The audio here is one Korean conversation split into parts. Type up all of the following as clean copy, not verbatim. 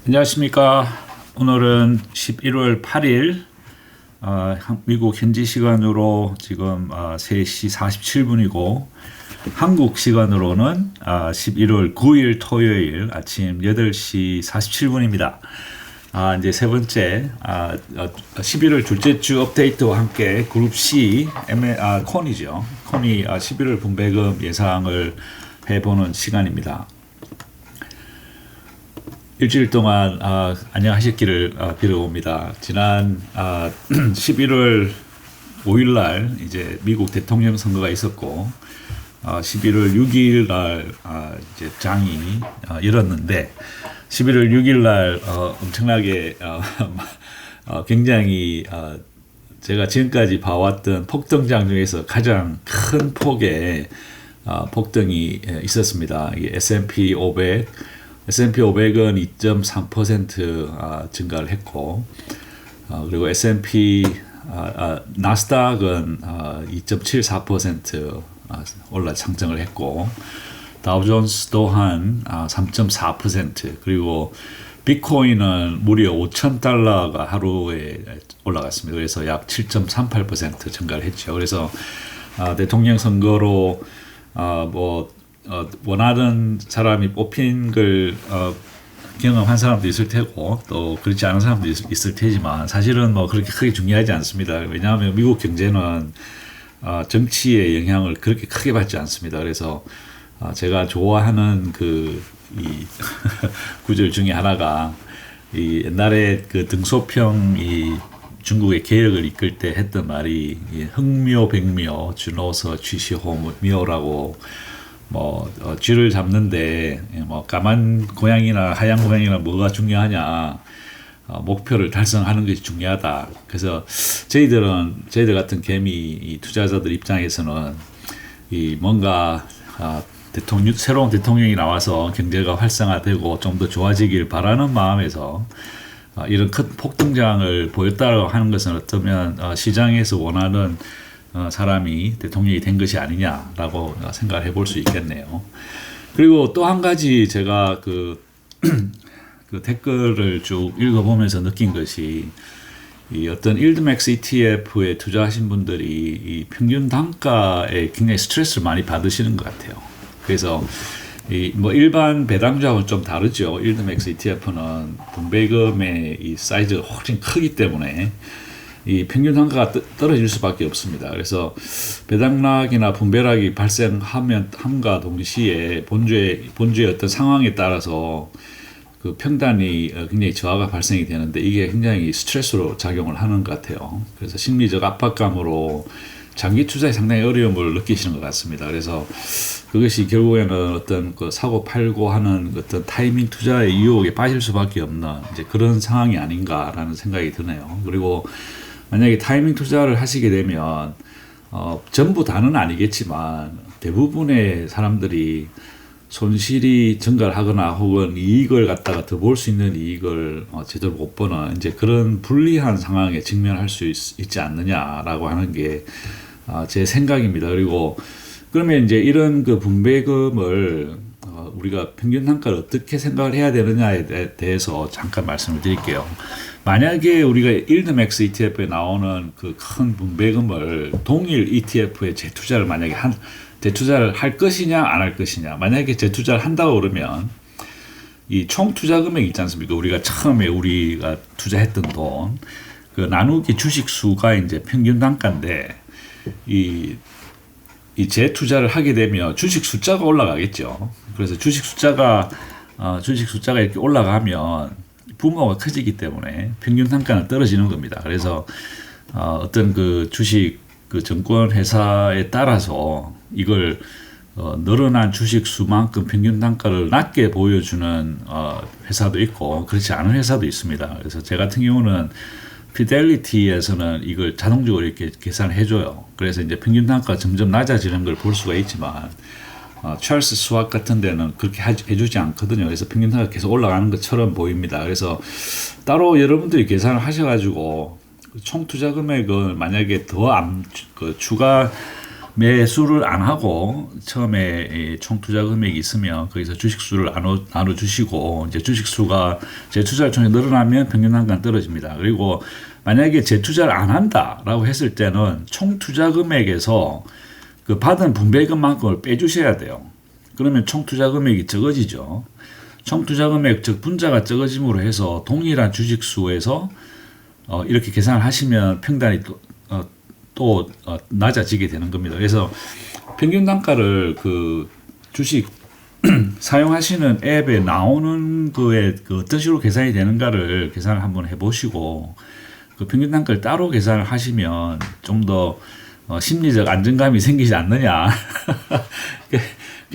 안녕하십니까. 오늘은 11월 8일 미국 현지 시간으로 지금 3시 47분이고 한국 시간으로는 11월 9일 토요일 아침 8시 47분입니다. 이제 세 번째 11월 둘째 주 업데이트와 함께 그룹 C 콘이죠. 콘이 11월 분배금 예상을 해보는 시간입니다. 일주일 동안 안녕하셨기를 빌어봅니다. 지난 11월 5일 날 이제 미국 대통령 선거가 있었고 11월 6일 날 이제 장이 열었는데 11월 6일 날 엄청나게 굉장히 제가 지금까지 봐왔던 폭등장 중에서 가장 큰 폭의 폭등이 있었습니다. 이게 S&P 500은 2.3% 증가를 했고, 그리고 S&P 나스닥은 2.74% 상승을 했고, 다우존스 또한 3.4%, 그리고 비트코인은 무려 $5,000가 하루에 올라갔습니다. 그래서 약 7.38% 증가를 했죠. 그래서 대통령 선거로 원하는 사람이 뽑힌 걸 경험한 사람도 있을 테고 또 그렇지 않은 사람도 있을 테지만 사실은 그렇게 크게 중요하지 않습니다. 왜냐하면 미국 경제는 정치의 영향을 그렇게 크게 받지 않습니다. 그래서 제가 좋아하는 이 구절 중에 하나가 이 옛날에 그 등소평이 중국의 개혁을 이끌 때 했던 말이 흥묘백묘 준호서 취시호묘라고 쥐를 잡는데 까만 고양이나 하얀 고양이나 뭐가 중요하냐, 목표를 달성하는 것이 중요하다. 그래서 저희들 같은 개미 투자자들 입장에서는 뭔가 새로운 대통령이 나와서 경제가 활성화되고 좀 더 좋아지길 바라는 마음에서 이런 큰 폭등장을 보였다고 하는 것은 어쩌면 시장에서 원하는 사람이 대통령이 된 것이 아니냐라고 생각을 해볼 수 있겠네요. 그리고 또 한 가지 제가 그 댓글을 쭉 읽어보면서 느낀 것이 이 어떤 일드맥스 ETF에 투자하신 분들이 이 평균 단가에 굉장히 스트레스를 많이 받으시는 것 같아요. 그래서 일반 배당주하고는 좀 다르죠. 일드맥스 ETF는 분배금의 이 사이즈가 훨씬 크기 때문에 이 평균 단가가 떨어질 수밖에 없습니다. 그래서 배당락이나 분배락이 발생함과 동시에 본주의 어떤 상황에 따라서 그 평단이 굉장히 저하가 발생이 되는데 이게 굉장히 스트레스로 작용을 하는 것 같아요. 그래서 심리적 압박감으로 장기 투자에 상당히 어려움을 느끼시는 것 같습니다. 그래서 그것이 결국에는 어떤 사고 팔고 하는 어떤 타이밍 투자의 유혹에 빠질 수밖에 없는 이제 그런 상황이 아닌가라는 생각이 드네요. 그리고 만약에 타이밍 투자를 하시게 되면 전부 다는 아니겠지만 대부분의 사람들이 손실이 증가를 하거나 혹은 이익을 갖다가 더 볼 수 있는 이익을 제대로 못 보는 이제 그런 불리한 상황에 직면할 수 있지 않느냐라고 하는 게 제 생각입니다. 그리고 그러면 이제 이런 그 분배금을 우리가 평균 단가를 어떻게 생각을 해야 되느냐에 대해서 잠깐 말씀을 드릴게요. 만약에 우리가 일드맥스 ETF에 나오는 그 큰 분배금을 동일 ETF에 재투자를 만약에 재투자를 할 것이냐 안 할 것이냐, 만약에 재투자를 한다고 그러면 이 총 투자 금액 있지 않습니까? 우리가 처음에 우리가 투자했던 돈 그 나누기 주식 수가 이제 평균 단가인데 이 재투자를 하게 되면 주식 숫자가 올라가겠죠. 그래서 주식 숫자가 이렇게 올라가면 부모가 커지기 때문에 평균 단가는 떨어지는 겁니다. 그래서 어떤 그 주식 그 증권 회사에 따라서 이걸 늘어난 주식 수만큼 평균 단가를 낮게 보여주는 회사도 있고 그렇지 않은 회사도 있습니다. 그래서 제 같은 경우는 피델리티에서는 이걸 자동적으로 이렇게 계산을 해줘요. 그래서 이제 평균 단가가 점점 낮아지는 걸 볼 수가 있지만 찰스 스왑 같은 데는 그렇게 해주지 않거든요. 그래서 평균 단가가 계속 올라가는 것처럼 보입니다. 그래서 따로 여러분들이 계산을 하셔가지고 총 투자 금액을 만약에 더 추가 매수를 안 하고 처음에 총 투자 금액이 있으면 거기서 주식수를 나눠 주시고 이제 주식수가 재투자를 통해 늘어나면 평균 단가는 떨어집니다. 그리고 만약에 재투자를 안 한다라고 했을 때는 총 투자 금액에서 그 받은 분배금만큼을 빼주셔야 돼요. 그러면 총 투자 금액이 적어지죠. 총 투자 금액 즉 분자가 적어짐으로 해서 동일한 주식수에서 이렇게 계산을 하시면 평단이 또 낮아지게 되는 겁니다. 그래서 평균 단가를 그 주식 사용하시는 앱에 나오는 거에 그 어떤 식으로 계산이 되는가를 계산을 한번 해보시고 그 평균 단가를 따로 계산을 하시면 좀 더 심리적 안정감이 생기지 않느냐.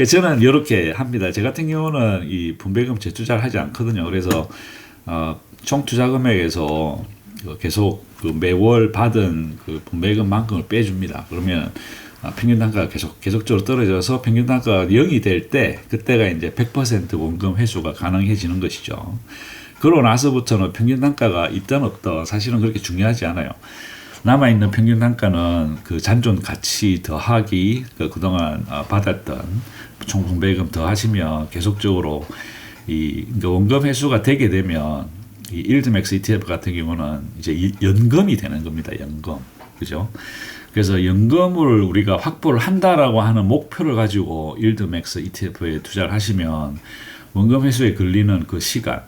저는 이렇게 합니다. 제 같은 경우는 이 분배금 재투자를 하지 않거든요. 그래서 총 투자 금액에서 계속 그 매월 받은 그 분배금만큼을 빼줍니다. 그러면 평균 단가가 계속적으로 떨어져서 평균 단가가 0이 될 때 그때가 이제 100% 원금 회수가 가능해지는 것이죠. 그러고 나서부터는 평균 단가가 있든 없든 사실은 그렇게 중요하지 않아요. 남아있는 평균 단가는 그 잔존 가치 더하기 그동안 받았던 총 분배금 더하시면 계속적으로 그러니까 원금 회수가 되게 되면 이 일드맥스 ETF 같은 경우는 이제 연금이 되는 겁니다. 연금. 그죠? 그래서 연금을 우리가 확보를 한다라고 하는 목표를 가지고 일드맥스 ETF에 투자를 하시면 원금 회수에 걸리는 그 시간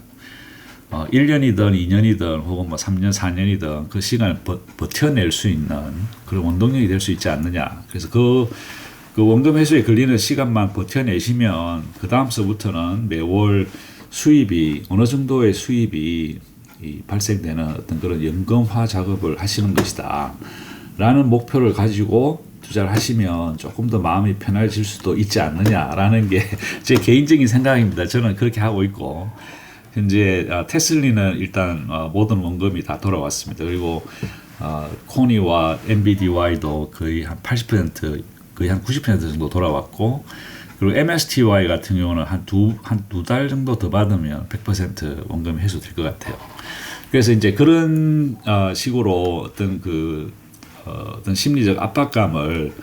1년이든 2년이든 혹은 뭐 3년, 4년이든 그 시간을 버텨낼 수 있는 그런 원동력이 될 수 있지 않느냐. 그래서 그 원금 회수에 걸리는 시간만 버텨내시면 그 다음서부터는 매월 수입이 어느 정도의 수입이 발생되는 어떤 그런 연금화 작업을 하시는 것이다 라는 목표를 가지고 투자를 하시면 조금 더 마음이 편해질 수도 있지 않느냐라는 게 제 개인적인 생각입니다. 저는 그렇게 하고 있고 현재 테슬리는 일단 모든 원금이 다 돌아왔습니다. 그리고 코니와 NVDY도 거의 한 80% 거의 한 90% 정도 돌아왔고 그리고 MSTY 같은 경우는 한 두 달 정도 더 받으면 100% 원금이 회수될 것 같아요. 그래서 이제 그런 식으로 어떤 심리적 압박감을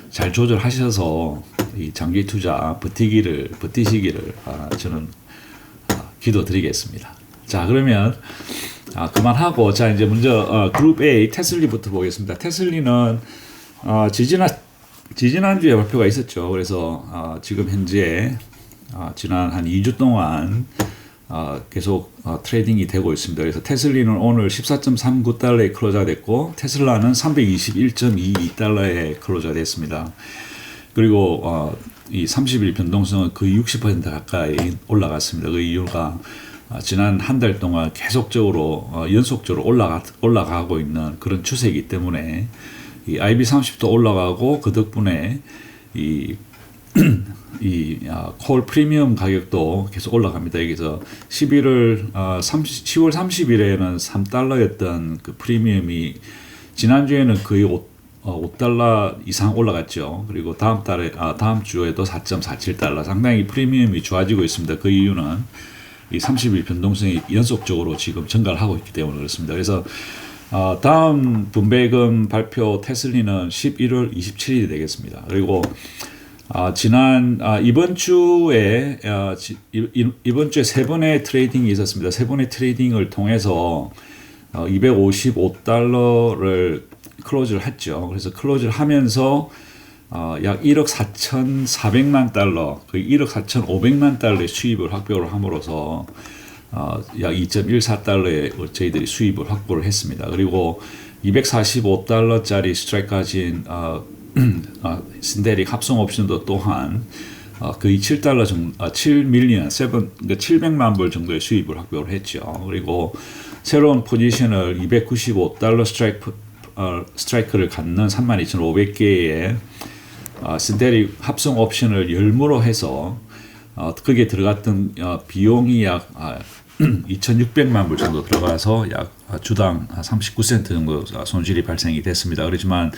잘 조절하셔서 이 장기 투자 버티시기를 저는 기도드리겠습니다. 자, 그러면 그만하고 자 이제 먼저 그룹 A 테슬리부터 보겠습니다. 테슬리는 지지난주에 발표가 있었죠. 그래서 지금 현재 지난 한 2주 동안 계속 트레이딩이 되고 있습니다. 그래서 테슬리는 오늘 14.39달러에 클로즈가 됐고 테슬라는 321.22달러에 클로즈가 됐습니다. 그리고 이 30일 변동성은 거의 60% 가까이 올라갔습니다. 그 이유가 지난 한 달 동안 계속적으로 연속적으로 올라가고 있는 그런 추세이기 때문에 이 IB30도 올라가고 그 덕분에 콜 프리미엄 가격도 계속 올라갑니다. 여기서 10월 30일에는 3달러였던 그 프리미엄이 지난주에는 거의 5달러 이상 올라갔죠. 그리고 다음 주에도 4.47달러 상당히 프리미엄이 좋아지고 있습니다. 그 이유는 이 30일 변동성이 연속적으로 지금 증가를 하고 있기 때문에 그렇습니다. 그래서 다음 분배금 발표 테슬리는 11월 27일이 되겠습니다. 그리고 이번 주에 세 번의 트레이딩이 있었습니다. 세 번의 트레이딩을 통해서 255달러를 클로즈를 했죠. 그래서 클로즈를 하면서 약 1억 4,400만 달러, 거의 1억 4,500만 달러의 수입을 확보를 함으로써 약 2.14달러의 저희들이 수입을 확보를 했습니다. 그리고 245달러짜리 스트라이크 가진 신데릭 합성 옵션도 또한 거의 7달러 정도, 7밀리언, 그러니까 700만 불 정도의 수입을 확보를 했죠. 그리고 새로운 포지션을 295달러 스트라이크를 갖는 32,500개의 신데릭 합성 옵션을 열무로 해서 거기에 들어갔던 비용이 약 2,600만 불 정도 들어가서 약 주당 39센트 정도 손실이 발생이 됐습니다. 그렇지만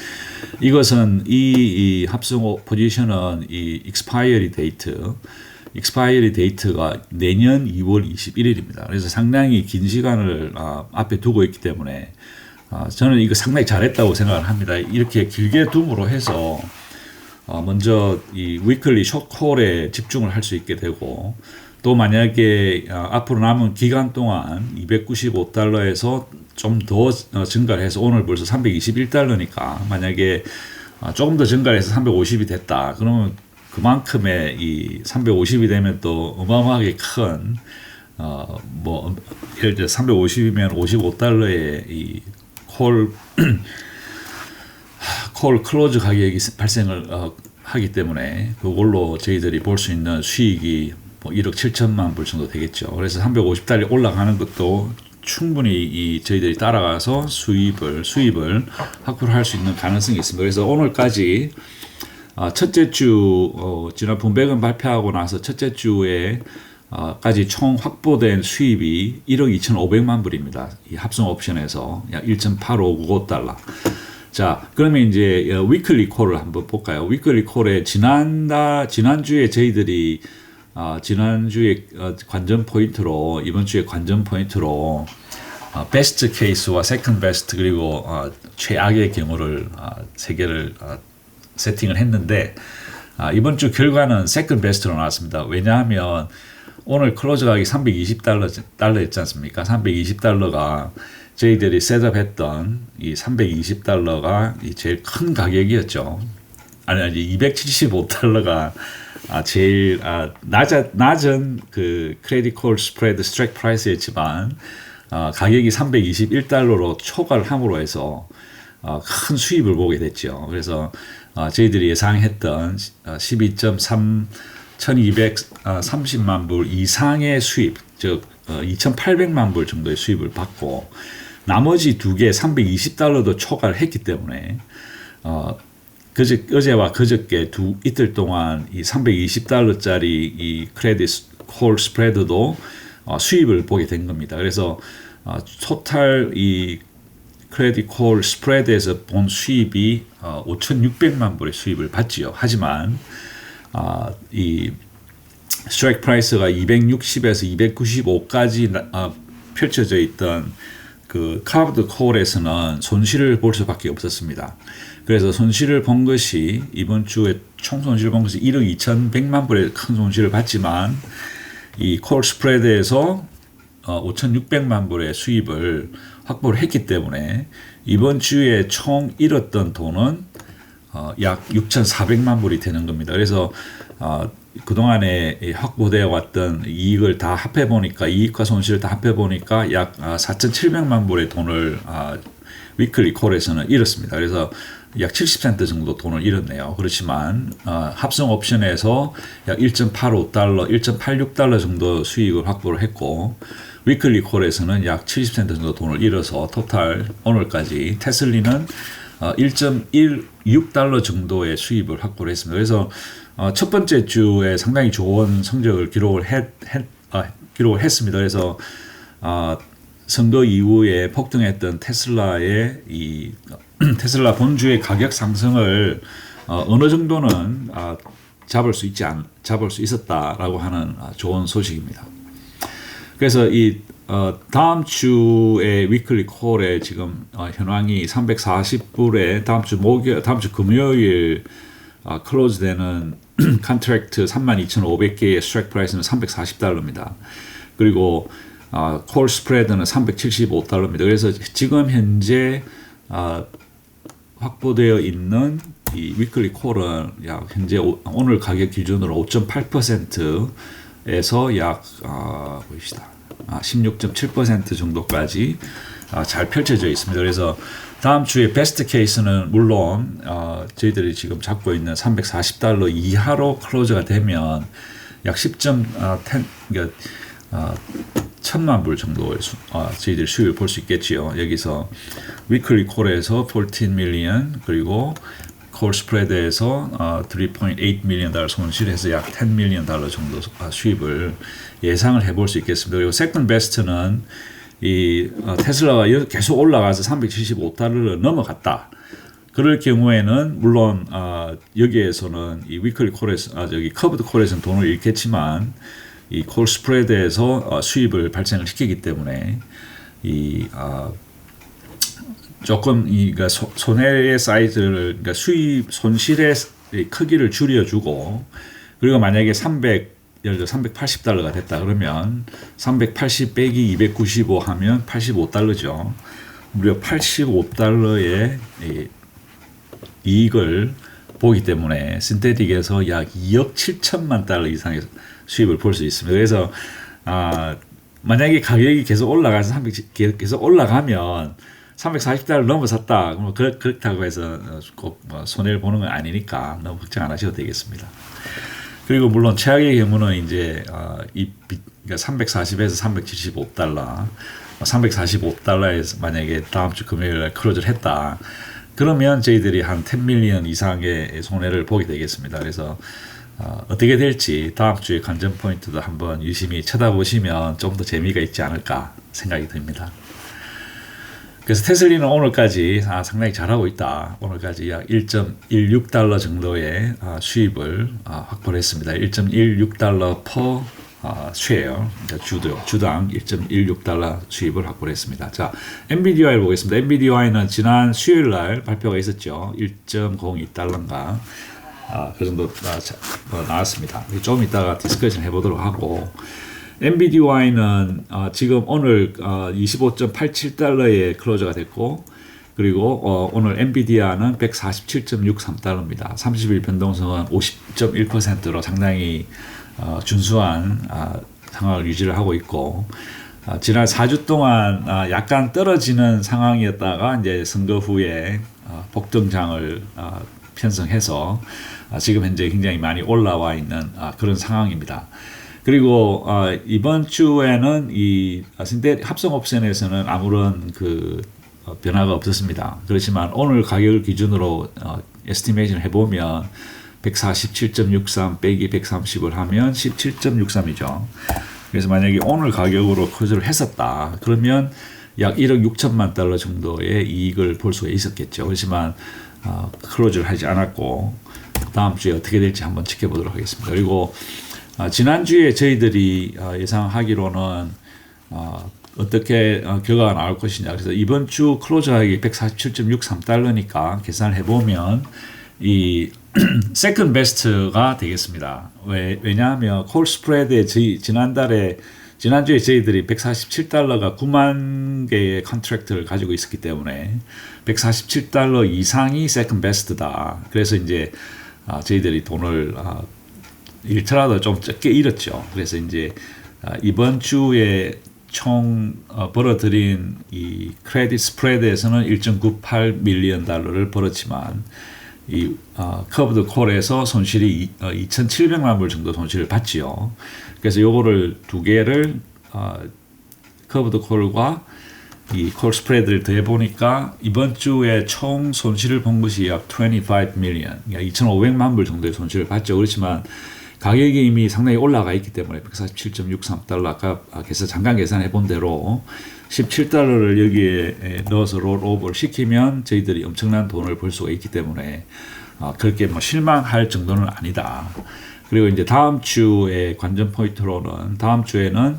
이것은 이 합성 포지션은 이 expiry 데이트가 내년 2월 21일입니다. 그래서 상당히 긴 시간을 앞에 두고 있기 때문에 저는 이거 상당히 잘했다고 생각을 합니다. 이렇게 길게 둠으로 해서 먼저 이 위클리 숏콜에 집중을 할 수 있게 되고 또 만약에 앞으로 남은 기간 동안 295달러에서 좀 더 증가를 해서 오늘 벌써 321달러니까 만약에 조금 더 증가를 해서 350이 됐다. 그러면 그만큼의 이 350이 되면 또 어마어마하게 큰 뭐 예를 들어 350이면 55달러의 이 콜 클로즈 가격이 발생을 하기 때문에 그걸로 저희들이 볼 수 있는 수익이 뭐 1억 7천만 불 정도 되겠죠. 그래서 350달러 올라가는 것도 충분히 이 저희들이 따라가서 수입을 확보를 할 수 있는 가능성이 있습니다. 그래서 오늘까지 첫째 주 지난 분배금 발표하고 나서 첫째 주에 까지 총 확보된 수입이 1억 2,500만 불입니다. 이 합성 옵션에서 약 1.8595달러. 자, 그러면 이제 위클리 콜을 한번 볼까요? 위클리 콜에 지난주에 저희들이 지난주에 관전 포인트로 이번 주에 관전 포인트로 베스트 케이스와 세컨드 베스트 그리고 최악의 경우를 세 개를 세팅을 했는데 이번 주 결과는 세컨드 베스트로 나왔습니다. 왜냐하면 오늘 클로즈 가격이 320달러였지 않습니까? 320달러가 저희들이 셋업했던 이 320달러가 이 제일 큰 가격이었죠. 아니 275달러가 제일 낮은 그 크레딧 콜 스프레드 스트라이크 프라이스였지만 가격이 321달러로 초과를 함으로 해서 큰 수입을 보게 됐죠. 그래서 저희들이 예상했던 12.1230만 불 이상의 수입, 즉 2,800만 불 정도의 수입을 받고 나머지 두 개 320달러도 초과를 했기 때문에 어제와 그저께 이틀 동안 이 320달러짜리 이 크레딧 콜 스프레드도 수입을 보게 된 겁니다. 그래서 토탈 이 크레딧 콜 스프레드에서 본 수입이 5,600만 불의 수입을 받지요. 하지만 이 스트라이크 프라이스가 260에서 295까지 펼쳐져 있던 그 카브드 콜에서는 손실을 볼 수밖에 없었습니다. 그래서 손실을 본 것이 이번 주에 총 손실을 본 것이 1억 2,100만 불의 큰 손실을 봤지만 이 콜 스프레드에서 5,600만 불의 수입을 확보를 했기 때문에 이번 주에 총 잃었던 돈은 약 6,400만 불이 되는 겁니다. 그래서 그동안에 확보되어 왔던 이익을 다 합해 보니까 이익과 손실을 다 합해 보니까 약 4,700만 불의 돈을 위클리 콜에서는 잃었습니다. 그래서 약 70센트 정도 돈을 잃었네요. 그렇지만 합성 옵션에서 약 1.85달러, 1.86달러 정도 수익을 확보를 했고 위클리 콜에서는 약 70센트 정도 돈을 잃어서 토탈 오늘까지 테슬리는 1.16달러 정도의 수입을 확보를 했습니다. 그래서 첫 번째 주에 상당히 좋은 성적을 기록을 했습니다. 그래서 선거 이후에 폭등했던 테슬라의 이 테슬라 본주의 가격 상승을 어느 정도는 잡을 수 있었다라고 하는 좋은 소식입니다. 그래서 이 다음 주에 위클리 콜에 지금 현황이 340불에 다음 주 금요일 클로즈되는 컨트랙트 32,500개의 스트라이크 프라이스는 340달러입니다. 그리고 콜 스프레드는 375달러입니다. 그래서 지금 현재 확보되어 있는 이 위클리 콜은 약 현재 오늘 가격 기준으로 5.8%에서 약 보십시다. 16.7% 정도까지 잘 펼쳐져 있습니다. 그래서 다음 주에 베스트 케이스는 물론 저희들이 지금 잡고 있는 340달러 이하로 클로즈가 되면 약 10,000만 불 정도의 저희들이 수익을 볼 수 있겠지요. 여기서 위클리 콜에서 14 밀리언 그리고 콜 스프레드에서 3.8 밀리언 달러 손실해서 약 10 밀리언 달러 정도 수입을 예상을 해볼 수 있겠습니다. 그리고 세컨드 베스트는 이 테슬라가 계속 올라가서 375달러를 넘어갔다. 그럴 경우에는 물론 여기에서는 이 위클리 콜에서 여기 커브드 콜에서는 돈을 잃겠지만 이 콜 스프레드에서 수입을 발생을 시키기 때문에 이 조금 이 그러니까 손해의 사이즈를 그러니까 수입 손실의 크기를 줄여주고 그리고 만약에 예를 들어 $380가 됐다 그러면 380 빼기 295 하면 $85죠. 무려 $85의 이익을 보기 때문에 신테틱에서 약 2억 7천만 달러 이상의 수입을 볼 수 있습니다. 그래서 만약에 가격이 계속 올라가서 계속 올라가면 $340 넘어섰다. 그렇다고 해서 꼭 손해를 보는 건 아니니까 너무 걱정 안 하셔도 되겠습니다. 그리고 물론 최악의 경우는 이제 그러니까 340에서 $375, 345달러에서 만약에 다음 주 금요일에 클로즈를 했다. 그러면 저희들이 한 10 밀리언 이상의 손해를 보게 되겠습니다. 그래서 어떻게 될지 다음 주에 관전 포인트도 한번 유심히 쳐다보시면 좀 더 재미가 있지 않을까 생각이 듭니다. 그래서 테슬리는 오늘까지 상당히 잘하고 있다. 오늘까지 약 1.16달러 정도의 수입을 확보를 했습니다. 1.16달러 per 쉐어, 그러니까 주당 1.16달러 수입을 확보를 했습니다. 자, 엔비디아를 보겠습니다. 엔비디아는 지난 수요일 날 발표가 있었죠. 1.02달러인가 그 정도 나왔습니다. 좀 이따가 디스커션 해보도록 하고 엔비디아는 지금 오늘 25.87달러에 클로저가 됐고 그리고 오늘 엔비디아는 147.63달러입니다. 30일 변동성은 50.1%로 상당히 준수한 상황을 유지를 하고 있고 지난 4주 동안 약간 떨어지는 상황이었다가 이제 선거 후에 복등장을 편성해서 지금 현재 굉장히 많이 올라와 있는 그런 상황입니다. 그리고 이번 주에는 이 합성 옵션에서는 아무런 변화가 없었습니다. 그렇지만 오늘 가격을 기준으로 에스티메이션 해보면 147.63 빼기 130을 하면 17.63이죠. 그래서 만약에 오늘 가격으로 클로즈를 했었다. 그러면 약 1억 6천만 달러 정도의 이익을 볼 수가 있었겠죠. 그렇지만 클로즈를 하지 않았고 다음 주에 어떻게 될지 한번 지켜보도록 하겠습니다. 그리고 지난주에 저희들이 예상하기로는 어떻게 결과가 나올 것이냐. 그래서 이번 주 클로즈 가격이 147.63달러니까 계산을 해보면 이 세컨드 베스트가 되겠습니다. 왜냐하면 콜 스프레드에 지난주에 저희들이 147달러가 9만 개의 컨트랙트를 가지고 있었기 때문에 147달러 이상이 세컨드 베스트다. 그래서 이제 저희들이 돈을 일터라도 좀 적게 잃었죠. 그래서 이제 이번 주에 총 벌어들인 이 크레딧 스프레드에서는 1.98 밀리언 달러를 벌었지만 이 커브드 콜에서 손실이 2,700만 불 정도 손실을 봤지요. 그래서 요거를 두 개를 커브드 콜과 이 콜 스프레드를 더해 보니까 이번 주에 총 손실을 본 것이 약 25 밀리언, 그러니까 2,500만 불 정도의 손실을 봤죠. 그렇지만 가격이 이미 상당히 올라가 있기 때문에 147.63달러 아까 잠깐 계산해 본 대로 17달러를 여기에 넣어서 롤오버를 시키면 저희들이 엄청난 돈을 벌 수가 있기 때문에 그렇게 실망할 정도는 아니다. 그리고 이제 다음 주에 관전 포인트로는 다음 주에는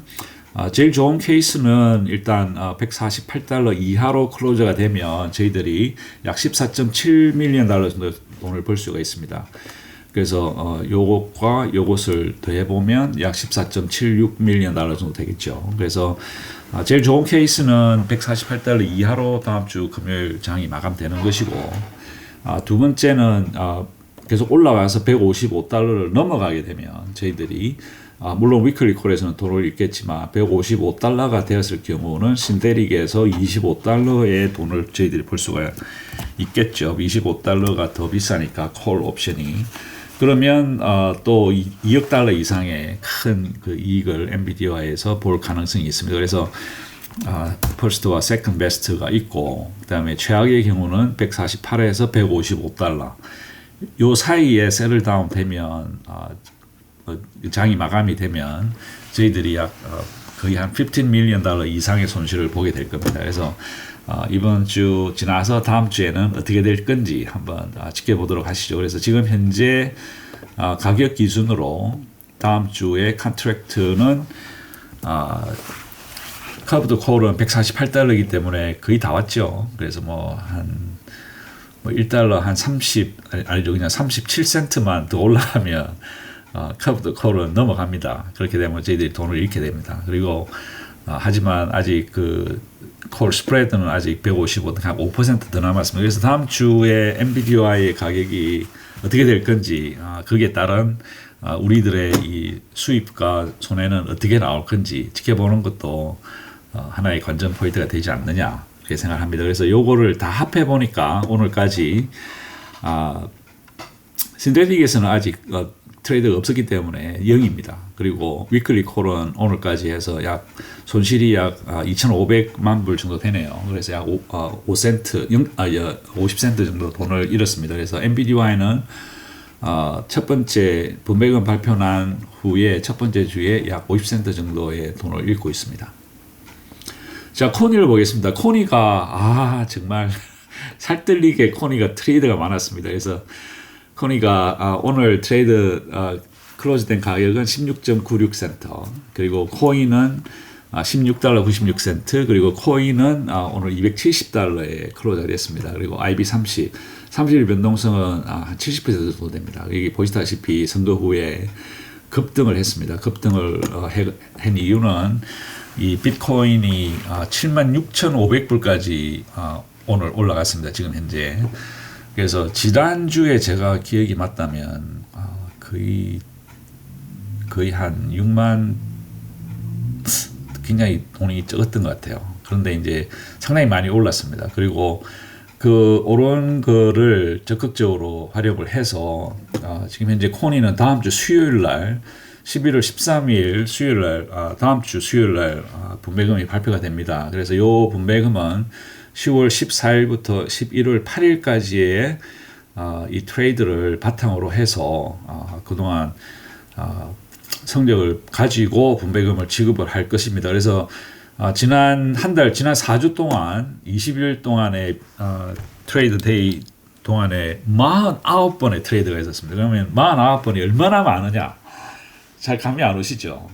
제일 좋은 케이스는 일단 148달러 이하로 클로저가 되면 저희들이 약 14.7 밀리언 달러 정도 돈을 벌 수가 있습니다. 그래서 요것과 요것을 더해보면 약 14.76 밀리언 달러 정도 되겠죠. 그래서 제일 좋은 케이스는 148달러 이하로 다음 주 금요일 장이 마감되는 것이고 두 번째는 계속 올라가서 155달러를 넘어가게 되면 저희들이 물론 위클리 콜에서는 돈을 잃겠지만 155달러가 되었을 경우는 신테릭에서 25달러의 돈을 저희들이 벌 수가 있겠죠. 25달러가 더 비싸니까 콜 옵션이. 그러면 또 2억 달러 이상의 큰 그 이익을 엔비디아에서 볼 가능성이 있습니다. 그래서 퍼스트와 세컨드 베스트가 있고 그다음에 최악의 경우는 148에서 155달러 요 사이에 셀을 다운 되면 장이 마감이 되면 저희들이 약 거의 한 15 밀리언 달러 이상의 손실을 보게 될 겁니다. 그래서 이번 주 지나서 다음 주에는 어떻게 될 건지 한번 지켜보도록 하시죠. 그래서 지금 현재 가격 기준으로 다음 주에 컨트랙트는 커브드 콜은 148달러이기 때문에 거의 다 왔죠. 그래서 뭐 한 뭐 1달러 한 30 아니죠 그냥 37센트만 더 올라가면 커브드 콜은 넘어갑니다. 그렇게 되면 저희들이 돈을 잃게 됩니다. 그리고 하지만 아직 그 콜 스프레드는 아직 155, 한 5%더 남았습니다. 그래서 다음 주에 NVIDIA의 가격이 어떻게 될 건지 거기에 따른 우리들의 이 수입과 손해는 어떻게 나올 건지 지켜보는 것도 하나의 관전 포인트가 되지 않느냐 그렇게 생각합니다. 그래서 요거를 다 합해 보니까 오늘까지 신데틱에서는 아직 트레이드가 없었기 때문에 0입니다. 그리고 위클리 콜은 오늘까지 해서 약 손실이 약 2,500만 불 정도 되네요. 그래서 약 5센트, 50센트 정도 돈을 잃었습니다. 그래서 NVIDIA는 첫 번째 분배금 발표 난 후에 첫 번째 주에 약 50센트 정도의 돈을 잃고 있습니다. 자, 코니를 보겠습니다. 코니가 정말 살뜰리게 코니가 트레이드가 많았습니다. 그래서 코니가 오늘 트레이드 클로즈된 가격은 16.96센트 그리고 코인은 16달러 96센트 그리고 코인은 오늘 270달러에 클로즈가 됐습니다. 그리고 IB30 30일 변동성은 한 70% 정도 됩니다. 여기 보시다시피 선거 후에 급등을 했습니다. 급등을 한 이유는 이 비트코인이 76,500불까지 오늘 올라갔습니다. 지금 현재. 그래서 지난주에 제가 기억이 맞다면 거의 한 6만 굉장히 돈이 적었던 것 같아요. 그런데 이제 상당히 많이 올랐습니다. 그리고 그 오른 거를 적극적으로 활용을 해서 지금 현재 코니는 다음 주 수요일 날 11월 13일 수요일 날 다음 주 수요일 날 분배금이 발표가 됩니다. 그래서 요 분배금은 10월 14일부터 11월 8일까지의 이 트레이드를 바탕으로 해서 그동안 성적을 가지고 분배금을 지급을 할 것입니다. 그래서 지난 4주 동안 20일 동안의 트레이드 데이 동안에 49번의 트레이드가 있었습니다. 그러면 49번이 얼마나 많으냐? 잘 감이 안 오시죠?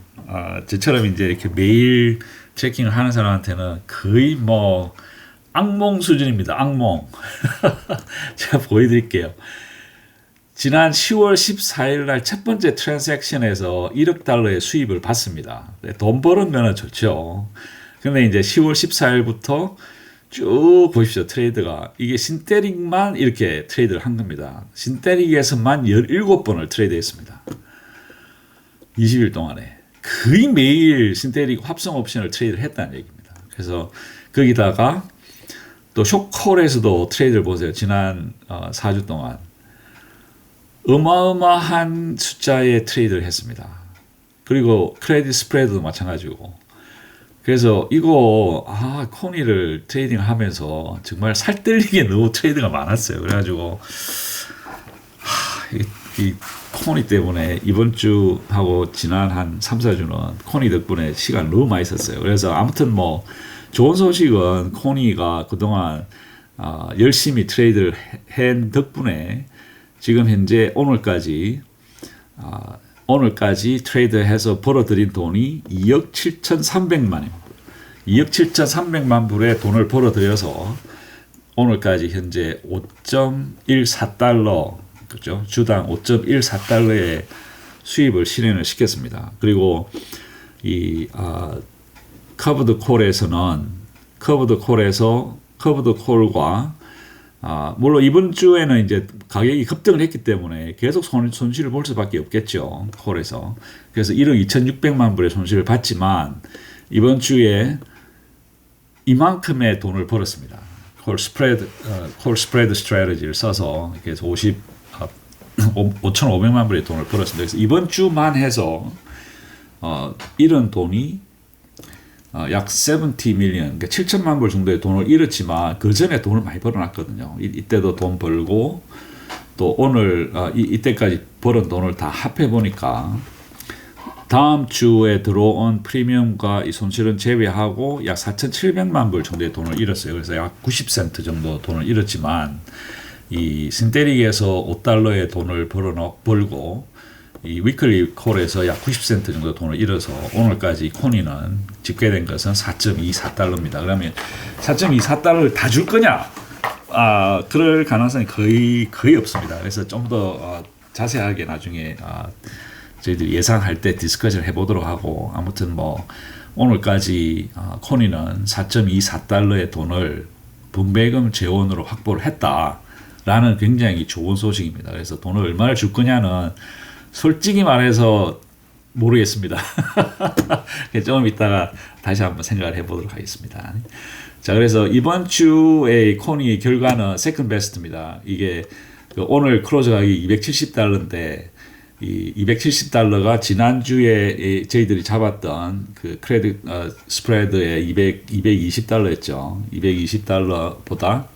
저처럼 이제 이렇게 매일 트래킹을 하는 사람한테는 거의 뭐 악몽 수준입니다. 악몽. 제가 보여드릴게요. 지난 10월 14일 날 첫 번째 트랜잭션에서 1억 달러의 수입을 받습니다. 돈 버는 거는 좋죠. 근데 이제 10월 14일부터 쭉 보십시오. 트레이드가. 이게 신테릭만 이렇게 트레이드를 한 겁니다. 신테릭에서만 17번을 트레이드 했습니다. 20일 동안에. 거의 매일 신테릭 합성 옵션을 트레이드를 했다는 얘기입니다. 그래서 거기다가 또 숏콜에서도 트레이드를 보세요. 지난 4주 동안. 어마어마한 숫자의 트레이드를 했습니다. 그리고 크레딧 스프레드도 마찬가지고. 그래서 이거 코니를 트레이딩 하면서 정말 살뜰리게 너무 트레이드가 많았어요. 그래가지고 이 코니 때문에 이번 주하고 지난 한 3, 4주는 코니 덕분에 시간 너무 많이 썼어요. 그래서 아무튼 뭐 좋은 소식은 코니가 그동안 열심히 트레이드를 한 덕분에 지금 현재 오늘까지 트레이드해서 벌어들인 돈이 2억 7,300만입니다. 2억 7,300만 불의 돈을 벌어들여서 오늘까지 현재 5.14달러, 그렇죠? 주당 5.14달러의 수입을 실현을 시켰습니다. 그리고 이 커브드 콜과 물론 이번 주에는 이제 가격이 급등을 했기 때문에 계속 손실을 볼 수밖에 없겠죠. 콜에서. 그래서 1억 2,600만 불의 손실을 봤지만 이번 주에 이만큼의 돈을 벌었습니다. 콜 스프레드 스트래티지를 써서 그래서 5,500만 불의 돈을 벌었습니다. 그래서 이번 주만 해서 이런 돈이 약 70 밀리언, 그러니까 7천만 불 정도의 돈을 잃었지만 그 전에 돈을 많이 벌어놨거든요. 이때도 돈 벌고 또 오늘 이때까지 벌은 돈을 다 합해 보니까 다음 주에 들어온 프리미엄과 이 손실은 제외하고 약 4,700만 불 정도의 돈을 잃었어요. 그래서 약 90센트 정도 돈을 잃었지만 이 신테릭에서 5달러의 돈을 벌고 이 위클리 콜에서 약 90센트 정도 돈을 잃어서 오늘까지 코니는 집계된 것은 4.24달러입니다. 그러면 4.24달러를 다 줄 거냐? 그럴 가능성이 거의 없습니다. 그래서 좀 더 자세하게 나중에 저희들이 예상할 때 디스커션 해보도록 하고, 아무튼 뭐 오늘까지 코니는 4.24달러의 돈을 분배금 재원으로 확보를 했다라는 굉장히 좋은 소식입니다. 그래서 돈을 얼마나 줄 거냐는 솔직히 말해서 모르겠습니다. 좀 이따가 다시 한번 생각을 해보도록 하겠습니다. 자, 그래서 이번 주의 코니 결과는 세컨 베스트입니다. 이게 오늘 클로즈 가격이 270달러인데, 이 270달러가 지난주에 저희들이 잡았던 그 크레딧 스프레드의 220달러였죠. 220달러보다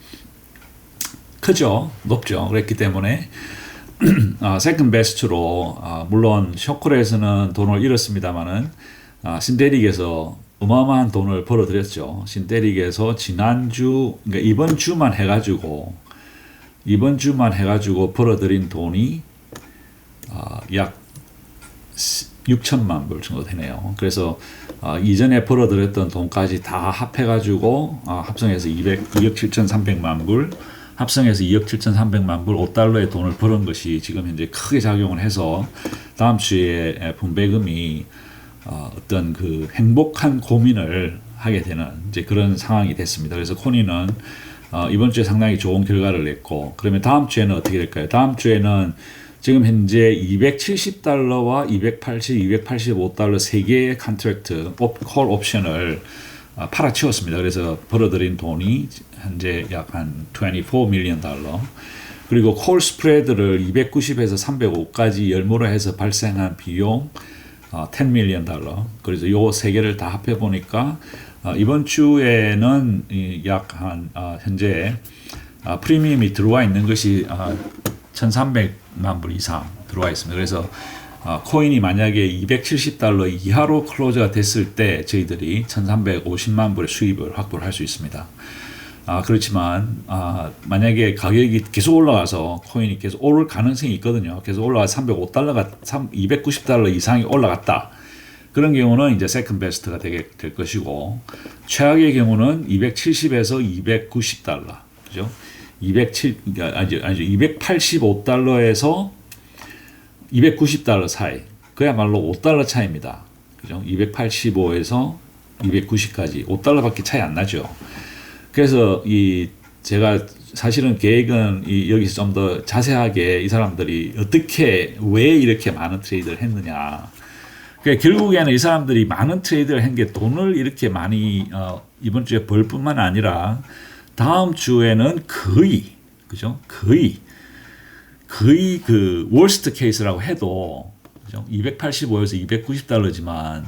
크죠. 높죠. 그랬기 때문에 세컨 베스트로 물론 쇼콜에서는 돈을 잃었습니다만은 신데릭에서 어마어마한 돈을 벌어들였죠. 신데릭에서 지난주, 그러니까 이번 주만 해가지고 벌어들인 돈이 약 6천만 불 정도 되네요. 그래서 이전에 벌어들였던 돈까지 다 합해가지고 합성해서 2억 7,300만 불, 합성해서 2억 7,300만 불, 5달러의 돈을 벌은 것이 지금 현재 크게 작용을 해서 다음 주에 분배금이 어떤 그 행복한 고민을 하게 되는 이제 그런 상황이 됐습니다. 그래서 코니는 이번 주에 상당히 좋은 결과를 냈고, 그러면 다음 주에는 어떻게 될까요? 다음 주에는 지금 현재 270달러와 280, 285달러 세 개의 컨트랙트 콜 옵션을 팔아치웠습니다. 그래서 벌어들인 돈이 현재 약 한 24 밀리언 달러. 그리고 콜 스프레드를 290에서 305까지 열무로 해서 발생한 비용 10 밀리언 달러. 그래서 요 세 개를 다 합해 보니까 이번 주에는 약 한 현재 프리미엄이 들어와 있는 것이 1,300만 불 이상 들어와 있습니다. 그래서 코인이 만약에 270달러 이하로 클로즈가 됐을 때 저희들이 1,350만 불의 수입을 확보를 할 수 있습니다. 그렇지만 만약에 가격이 계속 올라가서 코인이 계속 오를 가능성이 있거든요. 계속 올라가서 305달러가 290달러 이상이 올라갔다. 그런 경우는 이제 세컨 베스트가 될 것이고, 최악의 경우는 270에서 290달러. 그죠? 285달러에서 290달러 사이. 그야말로 5달러 차이입니다. 그죠? 285에서 290까지 5달러밖에 차이 안 나죠. 그래서 제가 사실은 계획은 여기서 좀 더 자세하게 이 사람들이 왜 이렇게 많은 트레이드를 했느냐. 그러니까 결국에는 이 사람들이 많은 트레이드를 한 게 돈을 이렇게 많이 이번 주에 벌 뿐만 아니라 다음 주에는 그죠? 거의 그 월스트 케이스라고 해도, 그죠? 285에서 290달러지만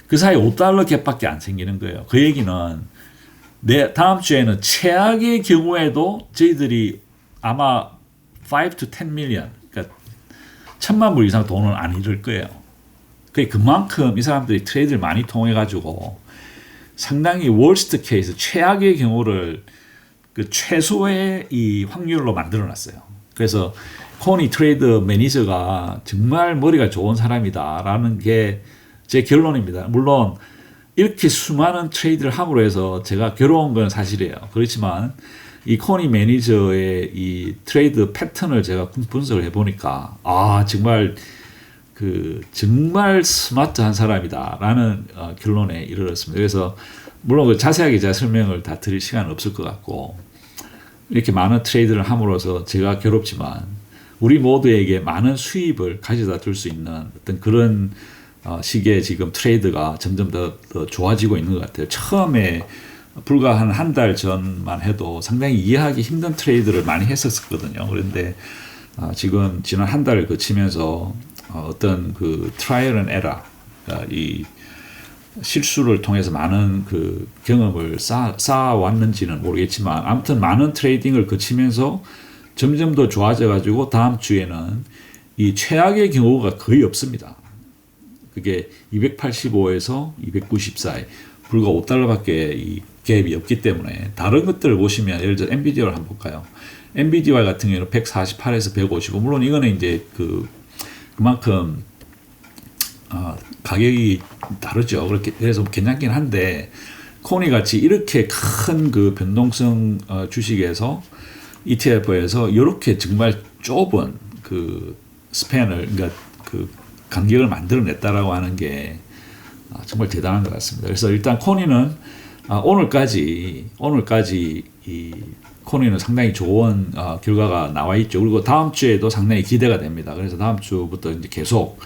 그 사이 5달러 갭밖에 안 생기는 거예요. 그 얘기는 다음 주에는 최악의 경우에도 저희들이 아마 5 to 10 million, 그러니까 1,000만 불 이상 돈을 안 잃을 거예요. 그만큼 이 사람들이 트레이드를 많이 통해 가지고 상당히 월스트 케이스, 최악의 경우를 그 최소의 이 확률로 만들어 놨어요. 그래서 코니 트레이드 매니저가 정말 머리가 좋은 사람이다라는 게 제 결론입니다. 물론 이렇게 수많은 트레이드를 함으로 해서 제가 괴로운 건 사실이에요. 그렇지만 이 코니 매니저의 이 트레이드 패턴을 제가 분석을 해보니까 정말 스마트한 사람이다라는 결론에 이르렀습니다. 그래서 물론 자세하게 제가 설명을 다 드릴 시간은 없을 것 같고, 이렇게 많은 트레이드를 함으로써 제가 괴롭지만 우리 모두에게 많은 수입을 가져다 줄 수 있는 어떤 그런 식의 지금 트레이드가 점점 더 좋아지고 있는 것 같아요. 처음에 불과 한 달 전만 해도 상당히 이해하기 힘든 트레이드를 많이 했었거든요. 그런데 지금 지난 한 달을 거치면서 어떤 그 트라이얼 앤 에러, 이 실수를 통해서 많은 그 경험을 쌓아왔는지는 모르겠지만, 아무튼 많은 트레이딩을 거치면서 점점 더 좋아져 가지고 다음 주에는 이 최악의 경우가 거의 없습니다. 그게 285에서 290 사이, 불과 5달러밖에 이 갭이 없기 때문에, 다른 것들을 보시면 예를 들어 엔비디아를 한번 볼까요? 엔비디아 같은 경우는 148에서 155, 물론 이거는 이제 그만큼 가격이 다르죠. 그래서 괜찮긴 한데, 코니 같이 이렇게 큰 그 변동성 주식에서 ETF에서 이렇게 정말 좁은 그 스팬을, 그러니까 그 간격을 만들어냈다라고 하는 게 정말 대단한 것 같습니다. 그래서 일단 코니는 오늘까지 이 코니는 상당히 좋은 결과가 나와 있죠. 그리고 다음 주에도 상당히 기대가 됩니다. 그래서 다음 주부터 이제 계속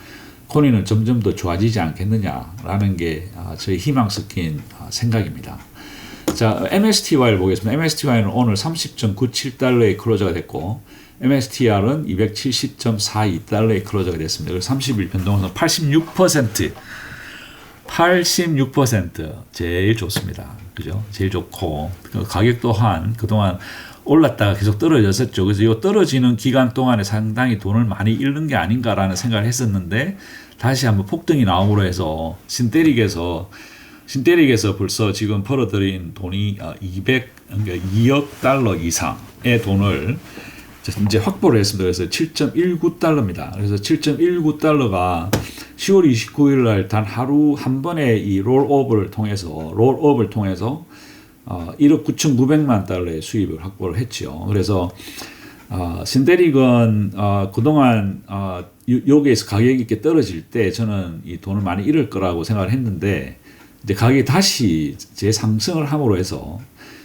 코니는 점점 더 좋아지지 않겠느냐라는 게 저희 희망 섞인 생각입니다. 자, MSTY를 보겠습니다. MSTY는 오늘 30.97달러의 클로저가 됐고 MSTR은 270.42달러의 클로저가 됐습니다. 그래서 30일 변동성 86% 제일 좋습니다. 그죠? 제일 좋고 가격 또한 그동안 올랐다가 계속 떨어졌었죠. 그래서 이 떨어지는 기간 동안에 상당히 돈을 많이 잃는 게 아닌가라는 생각을 했었는데 다시 한번 폭등이 나옴으로 해서 신테릭에서 벌써 지금 벌어들인 돈이 2억 달러 이상의 돈을 이제 확보를 했습니다. 그래서 7.19달러입니다. 그래서 7.19달러가 10월 29일 날 단 하루 한 번에 이 롤업을 통해서 1억 9,900만 달러의 수입을 확보를 했죠. 그래서 신데릭은 그동안 여기에서 가격이 이렇게 떨어질 때 저는 이 돈을 많이 잃을 거라고 생각을 했는데 이제 가격이 다시 재상승을 함으로 해서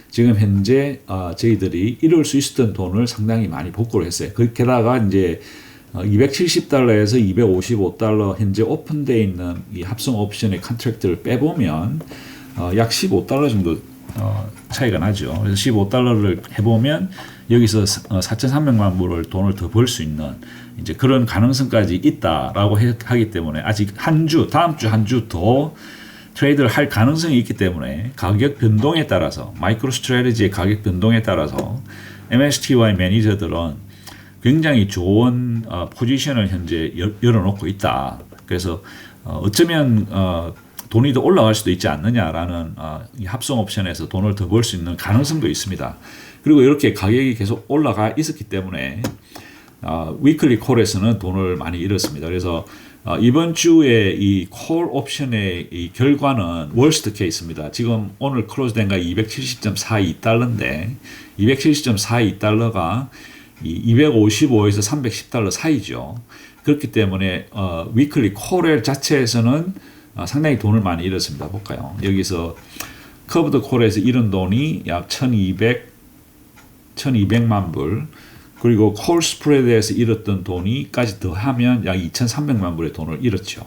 지금 현재 저희들이 잃을 수 있었던 돈을 상당히 많이 복구를 했어요. 게다가 이제 270달러에서 255달러 현재 오픈되어 있는 이 합성 옵션의 컨트랙트를 빼보면 약 15달러 정도 차이가 나죠. 그래서 15달러를 해보면 여기서 4,300만 불을 돈을 더 벌 수 있는 이제 그런 가능성까지 있다라고 하기 때문에 아직 다음 주 한 주 더 트레이드를 할 가능성이 있기 때문에 가격 변동에 따라서 마이크로 스트래티지의 가격 변동에 따라서 MSTY 매니저들은 굉장히 좋은 포지션을 현재 열어놓고 있다. 그래서 어쩌면 돈이 더 올라갈 수도 있지 않느냐라는 이 합성 옵션에서 돈을 더 벌 수 있는 가능성도 있습니다. 그리고 이렇게 가격이 계속 올라가 있었기 때문에 위클리 콜에서는 돈을 많이 잃었습니다. 그래서 이번 주에 이 콜 옵션의 이 결과는 월스트 케이스입니다. 지금 오늘 클로즈된 가 270.42달러인데 270.42달러가 255에서 310달러 사이죠. 그렇기 때문에 위클리 콜 자체에서는 상당히 돈을 많이 잃었습니다. 볼까요? 여기서 커브드 콜에서 잃은 돈이 약 1200만 불, 그리고 콜 스프레드에서 잃었던 돈이까지 더하면 약 2,300만 불의 돈을 잃었죠.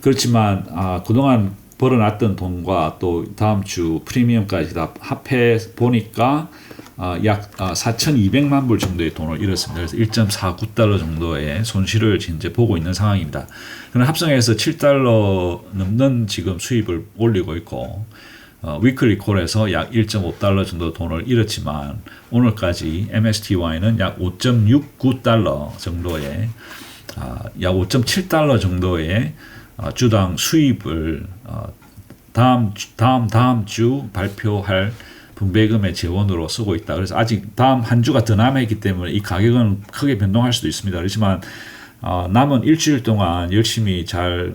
그렇지만 그동안 벌어놨던 돈과 또 다음 주 프리미엄까지 다 합해 보니까 약 4,200만 불 정도의 돈을 잃었습니다. 그래서 1.49달러 정도의 손실을 현재 보고 있는 상황입니다. 그럼 합성해서 7달러 넘는 지금 수입을 올리고 있고 위클리 콜에서 약 1.5달러 정도 돈을 잃었지만 오늘까지 MSTY는 약 5.69달러 정도의 약 5.7달러 정도의 주당 수입을 다음 주 발표할 분배금의 재원으로 쓰고 있다. 그래서 아직 다음 한 주가 더 남아있기 때문에 이 가격은 크게 변동할 수도 있습니다. 그렇지만 남은 일주일 동안 열심히 잘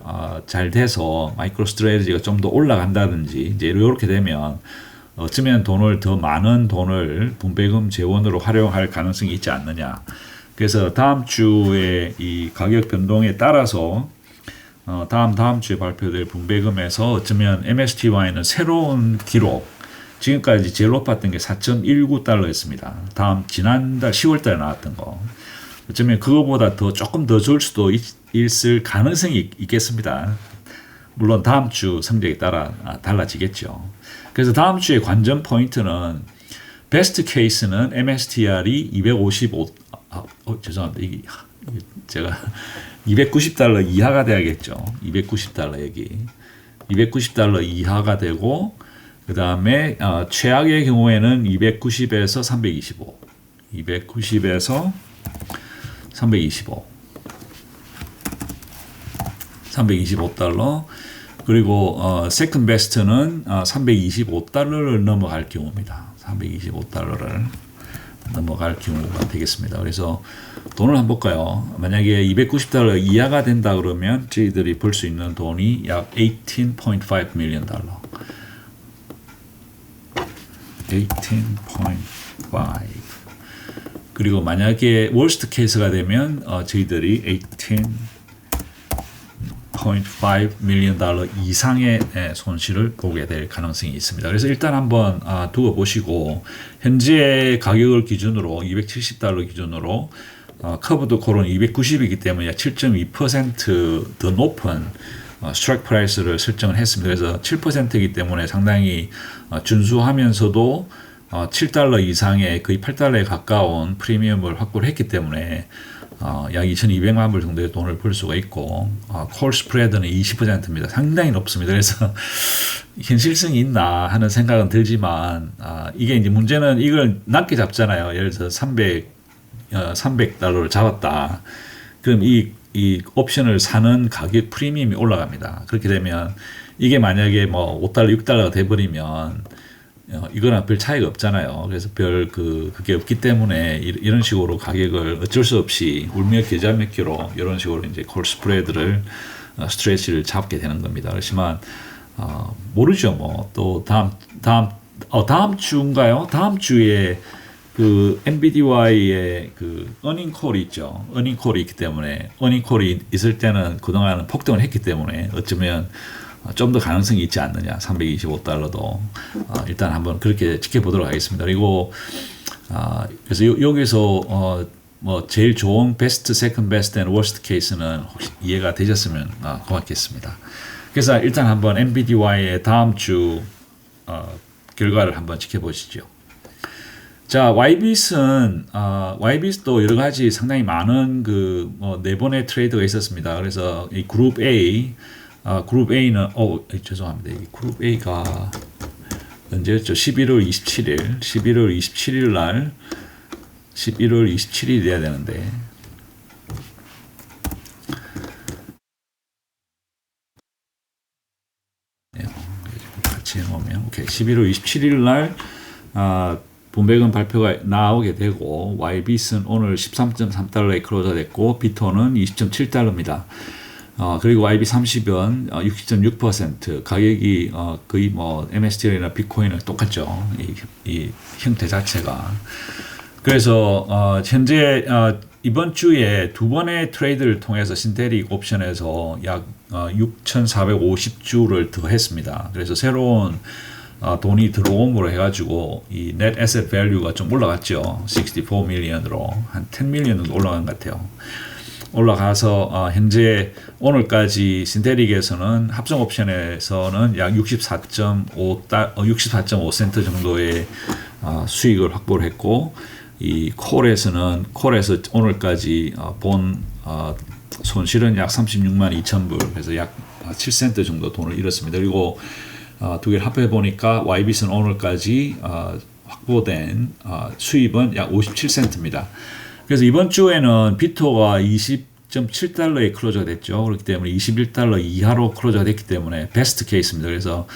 돼서 마이크로 스트래티지가 좀 더 올라간다든지 이제 이렇게 되면 어쩌면 더 많은 돈을 분배금 재원으로 활용할 가능성이 있지 않느냐. 그래서 다음 주에 이 가격 변동에 따라서 다음 주에 발표될 분배금에서 어쩌면 MSTY는 새로운 기록, 지금까지 제일 높았던 게 4.19달러였습니다. 지난달 10월달에 나왔던 거. 어쩌면 그거보다 조금 더 줄 수도 있을 가능성이 있겠습니다. 물론 다음 주 성적에 따라 달라지겠죠. 그래서 다음 주의 관전 포인트는 베스트 케이스는 MSTR이 죄송합니다. 이게 제가 290달러 이하가 돼야겠죠. 290달러 여기. 290달러 이하가 되고 그 다음에 최악의 경우에는 290에서 325. 290에서 325달러. 그리고 세컨드 베스트는 325달러를 넘어갈 경우입니다. 325달러를 넘어갈 경우가 되겠습니다. 그래서 돈을 한번 볼까요? 만약에 290달러 이하가 된다 그러면 저희들이 벌 수 있는 돈이 약 18.5 밀리언 달러. 18.5 그리고 만약에 worst case가 되면 저희들이 18.5 million 달러 이상의 손실을 보게 될 가능성이 있습니다. 그래서 일단 한번 두고 보시고 현재 가격을 기준으로 270달러 기준으로 커브드 콜은 290이기 때문에 7.2% 더 높은 스트라이크 프라이스를 설정을 했습니다. 그래서 7%이기 때문에 상당히 준수하면서도 7달러 이상의 거의 8달러에 가까운 프리미엄을 확보를 했기 때문에 약 2,200만 불 정도의 돈을 벌 수가 있고 콜 스프레드는 20%입니다. 상당히 높습니다. 그래서 현실성이 있나 하는 생각은 들지만 이게 이제 문제는 이걸 낮게 잡잖아요. 예를 들어서 300달러를 잡았다. 그럼 이 옵션을 사는 가격 프리미엄이 올라갑니다. 그렇게 되면 이게 만약에 뭐 5달러, 6달러가 돼버리면 이거랑 별 차이가 없잖아요. 그래서 그게 없기 때문에 이런 식으로 가격을 어쩔 수 없이 울며 겨자 먹기로 이런 식으로 이제 콜 스프레드를 스트레치를 잡게 되는 겁니다. 그렇지만 모르죠. 뭐 또 다음 주인가요? 다음 주에 그 NVIDIA의 그 어닝 콜이 있죠. 어닝 콜이 있기 때문에 어닝 콜이 있을 때는 그동안은 폭등을 했기 때문에 어쩌면 좀 더 가능성이 있지 않느냐. 325달러도 일단 한번 그렇게 지켜보도록 하겠습니다. 그리고 그래서 여기서 뭐 제일 좋은 베스트, 세컨드 베스트, 앤 워스트 케이스는 혹시 이해가 되셨으면 고맙겠습니다. 그래서 일단 한번 NVIDIA의 다음 주 결과를 한번 지켜보시죠. 자, YBIT도 여러 가지 상당히 많은 네 번의 트레이드가 있었습니다. 그래서 이 그룹 A는 죄송합니다. 이 그룹 A가 언제였죠? 11월 27일 날 11월 27일이 돼야 되는데 같이 해놓으면 오케이. 11월 27일 날 분배금 발표가 나오게 되고 YBIT은 오늘 13.3달러에 클로저 됐고 비토는 20.7달러입니다. 그리고 YB30은 60.6% 가격이 거의 뭐 MSTR이나 비트코인은 똑같죠. 이 형태 자체가. 그래서 현재 이번 주에 두 번의 트레이드를 통해서 신테릭 옵션에서 약 6,450주를 더 했습니다. 그래서 새로운 돈이 들어옴으로 해가지고 이 net asset value가 좀 올라갔죠. 64 million으로 한 10 million 정도 올라간 것 같아요. 올라가서 현재 오늘까지 신테릭에서는 합성 옵션에서는 약 64.5센트 정도의 수익을 확보를 했고 이 콜에서 오늘까지 본 손실은 약 36만 2천 불, 그래서 약 7센트 정도 돈을 잃었습니다. 그리고 두 개를 합해 보니까 YBIT은 오늘까지 확보된 수입은 약 57센트입니다. 그래서 이번 주에는 비토가 20.7달러에 클로저가 됐죠. 그렇기 때문에 21달러 이하로 클로저가 됐기 때문에 베스트 케이스입니다. 그래서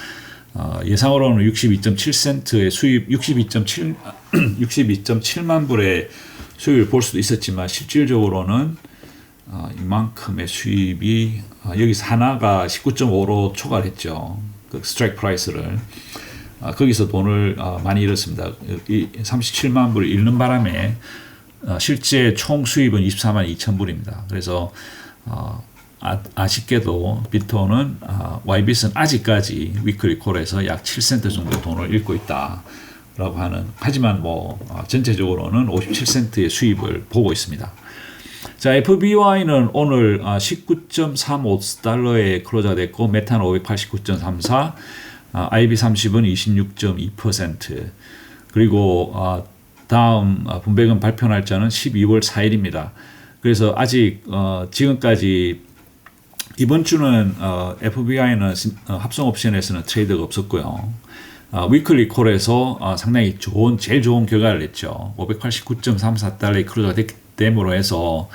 예상으로는 62.7센트의 수입, 62.7만 불의 수입을 볼 수도 있었지만 실질적으로는 이만큼의 수입이 여기서 하나가 19.5로 초과했죠. 그 스트라이크 프라이스를. 거기서 돈을 많이 잃었습니다. 이 37만 불을 잃는 바람에 실제 총 수입은 24만 2천 불입니다. 그래서 아쉽게도 비토는 YBIT은 아직까지 위클리 콜에서 약 7센트 정도 돈을 잃고 있다라고 하는, 하지만 뭐 전체적으로는 57센트의 수입을 보고 있습니다. 자, FBY는 오늘 19.35달러에 클로저가 됐고 메탄 589.34, IB30은 26.2%, 그리고 다음 분배금 발표 날짜는 12월 4일입니다. 그래서 아직 지금까지 이번 주는 FBI는 합성 옵션에서는 트레이드가 없었고요. 위클리 콜에서 상당히 제일 좋은 결과를 냈죠. 589.34달러에 클로저가 됐기 됨으로 해서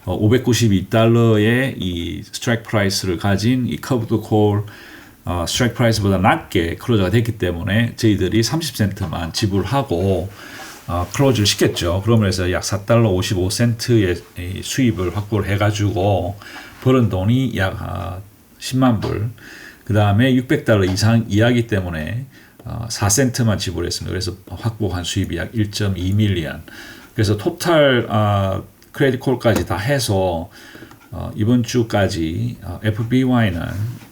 592달러의 이 스트라이크 프라이스를 가진 이 커브드 콜 스트라이크 프라이스보다 낮게 클로저가 됐기 때문에 저희들이 30센트만 지불하고 클로즈를 시켰죠. 그러면서 약 4달러 55센트의 수입을 확보를 해가지고 벌은 돈이 약 10만 불, 그 다음에 600달러 이상 이하기 때문에 4센트만 지불했습니다. 그래서 확보한 수입이 약 1.2밀리언. 그래서 토탈 크레딧 콜까지 다 해서 이번 주까지 FBY는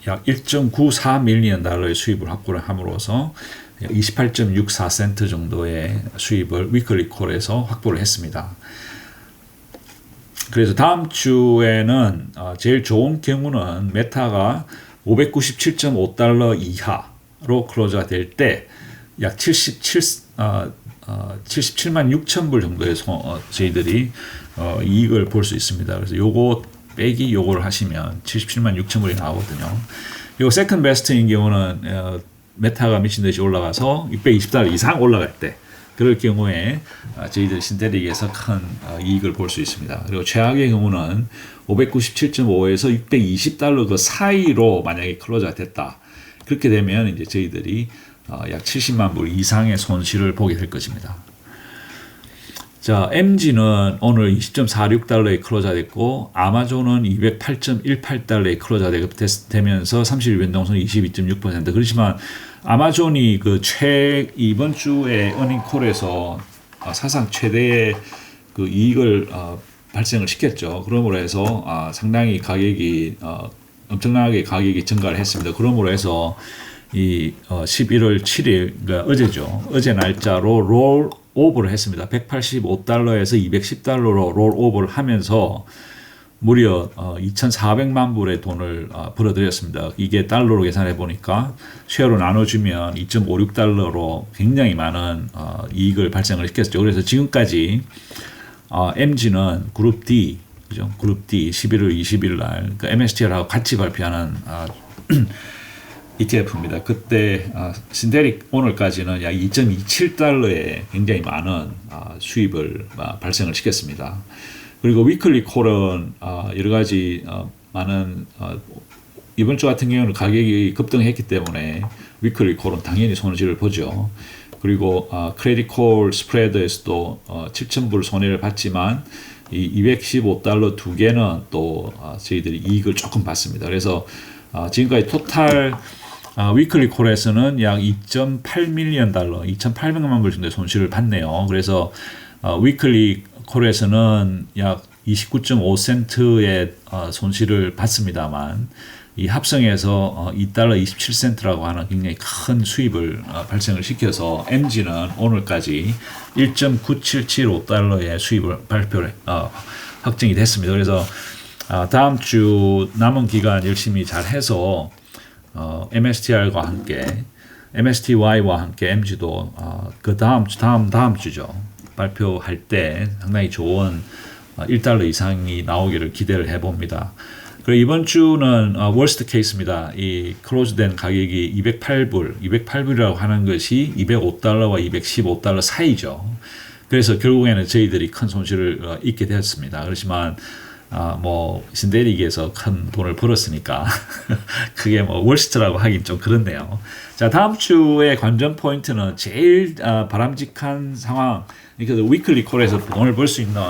약 1.94밀리언 달러의 수입을 확보를 함으로써 28.64센트 정도의 수입을 위클리 콜에서 확보를 했습니다. 그래서 다음 주에는 제일 좋은 경우는 메타가 597.5달러 이하로 클로즈가 될 때 약 77만 6천 불 정도의 저희들이 이익을 볼 수 있습니다. 그래서 요거 빼기 요거를 하시면 77만 6천 불이 나오거든요. 요 세컨드 베스트인 경우는 메타가 미친 듯이 올라가서 620달러 이상 올라갈 때 그럴 경우에 저희들 신테릭에서 큰 이익을 볼 수 있습니다. 그리고 최악의 경우는 597.5에서 620달러 그 사이로 만약에 클로즈가 됐다. 그렇게 되면 이제 저희들이 약 70만 불 이상의 손실을 보게 될 것입니다. 자, MG는 오늘 20.46달러에 클로즈가 됐고 아마존은 208.18달러에 클로즈가 되면서 30일 변동성이 22.6%. 그렇지만 아마존이 이번 주에 어닝콜에서 사상 최대의 그 이익을 발생을 시켰죠. 그러므로 해서 상당히 가격이 엄청나게 가격이 증가를 했습니다. 그러므로 해서 이 11월 7일 그러니까 어제죠. 어제 날짜로 롤 오버를 했습니다. 185달러에서 210달러로 롤 오버를 하면서 무려 2,400만 불의 돈을 벌어들였습니다. 이게 달러로 계산해 보니까 쉐어로 나눠주면 2.56달러로 굉장히 많은 이익을 발생을 시켰죠. 그래서 지금까지 MG는 그룹 D, 그죠? 그룹 D 11월 20일 날 그러니까 MSTR하고 같이 발표하는 ETF입니다. 그때 신테릭 오늘까지는 약 2.27달러에 굉장히 많은 수입을 발생을 시켰습니다. 그리고 위클리 콜은 여러 가지 많은 이번 주 같은 경우는 가격이 급등했기 때문에 위클리 콜은 당연히 손실을 보죠. 그리고 크레딧 콜 스프레드에서도 7,000불 손해를 봤지만 이 215달러 두 개는 또 저희들이 이익을 조금 봤습니다. 그래서 지금까지 토탈 위클리 콜에서는 약 2.8밀리언 달러, 2,800만 불 정도의 손실을 봤네요. 그래서 위클리 콜에서는 약 29.5센트의 손실을 봤습니다만 이 합성해서 2달러 27센트라고 하는 굉장히 큰 수입을 발생을 시켜서 MG는 오늘까지 1.9775달러의 수입을 발표를 확정이 됐습니다. 그래서 다음 주 남은 기간 열심히 잘 해서 MSTR과 함께 MSTY와 함께 MG도 그 다음 주죠. 발표할 때 상당히 좋은 1달러 이상이 나오기를 기대를 해봅니다. 그리고 이번 주는 월스트 케이스입니다. 이 클로즈된 가격이 208불이라고 하는 것이 205달러와 215달러 사이죠. 그래서 결국에는 저희들이 큰 손실을 입게 되었습니다. 그렇지만 신테릭에서 큰 돈을 벌었으니까 그게 월스트라고 하긴 좀 그렇네요. 자, 다음 주의 관전 포인트는 제일 바람직한 상황, 그러니까 위클리 콜에서 돈을 벌 수 있는